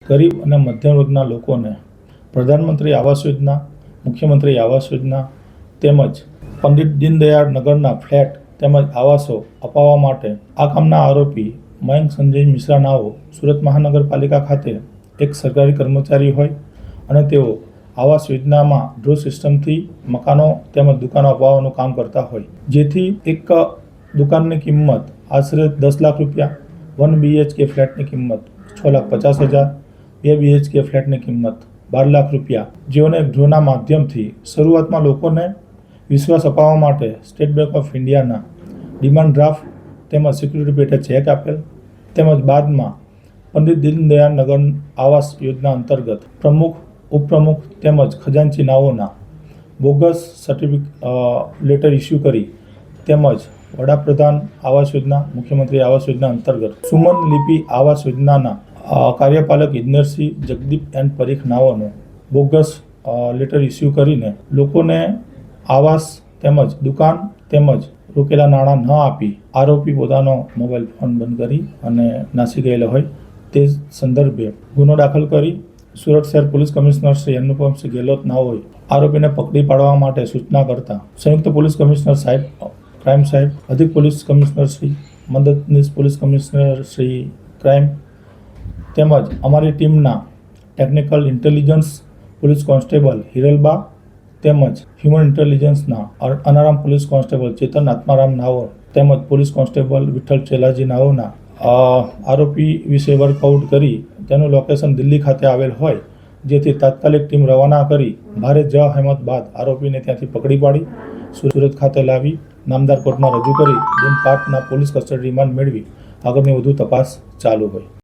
ગરીબ અને મધ્યમ વર્ગના લોકોને પ્રધાનમંત્રી આવાસ યોજના, મુખ્યમંત્રી આવાસ યોજના તેમજ પંડિત દીનદયાળ નગરના ફ્લેટ તેમજ આવાસો અપાવવા માટે આ કામના આરોપી મયંક સંજય મિશ્રા નાઓ સુરત મહાનગરપાલિકા ખાતે એક સરકારી કર્મચારી હોય અને તેઓ આવાસ યોજનામાં ડ્રો સિસ્ટમથી મકાનો તેમજ દુકાનો અપાવવાનું કામ કરતા હોય, જેથી એક દુકાનની કિંમત આશરે 10 લાખ રૂપિયા, 1 BHK ફ્લેટની કિંમત 6,50,000, 2 BHK ફ્લેટની કિંમત 12 લાખ રૂપિયા જેઓને ડ્રોના માધ્યમથી શરૂઆતમાં લોકોને વિશ્વાસ અપાવવા માટે સ્ટેટ બેંક ઓફ ઇન્ડિયાના ડિમાન્ડ ડ્રાફ્ટ તેમજ સિક્યુરિટી પેટે ચેક આપેલ, તેમજ બાદમાં પંડિત દીનદયાળ નગર આવાસ યોજના અંતર્ગત પ્રમુખ, ઉપપ્રમુખ તેમજ ખજાનચી નાઓના બોગસ લેટર ઇસ્યુ કરી તેમજ વડાપ્રધાન આવાસ યોજના, મુખ્યમંત્રી આવાસ યોજના અંતર્ગત સુમન લિપિ આવાસ યોજનાના કાર્યપાલક ઇજનેરશ્રી જગદીપ એન પરીખ નાઓનો બોગસ લેટર ઇસ્યુ કરીને લોકોને આવાસ તેમજ દુકાન તેમજ રોકેલા નાણાં ન આપી આરોપી પોતાનો મોબાઈલ ફોન બંધ કરી અને નાસી ગયેલો હોય તે સંદર્ભે ગુનો દાખલ કરી સુરત શહેર પોલીસ કમિશનર શ્રી અનુપમસિંહ ગેહલોત નાઓએ આરોપીને પકડી પાડવા માટે સૂચના કરતા સંયુક્ત પોલીસ કમિશનર સાહેબ, ક્રાઇમ સાહેબ, અધિક પોલીસ કમિશનર શ્રી, મદદનીશ પોલીસ કમિશનર શ્રી ક્રાઇમ તેમજ અમારી ટીમના technical intelligence police constable Hiralba તેમજ હ્યુમન ઇન્ટેલિજન્સના અનારામ પોલીસ કોન્સ્ટેબલ ચેતન આત્મારામ નાઓ તેમજ પોલીસ કોન્સ્ટેબલ વિઠ્ઠલ ચેલાજી નાઓના આરોપી વિશે વર્કઆઉટ કરી તેનું લોકેશન દિલ્હી ખાતે આવેલ હોય, જેથી તાત્કાલિક ટીમ રવાના કરી ભારે જહેમત બાદ આરોપીને ત્યાંથી પકડી પાડી સુરત ખાતે લાવી નામદાર કોર્ટમાં રજૂ કરી દિન 5ના પોલીસ કસ્ટડી રિમાન્ડ મેળવી આગળની વધુ તપાસ ચાલુ હોય.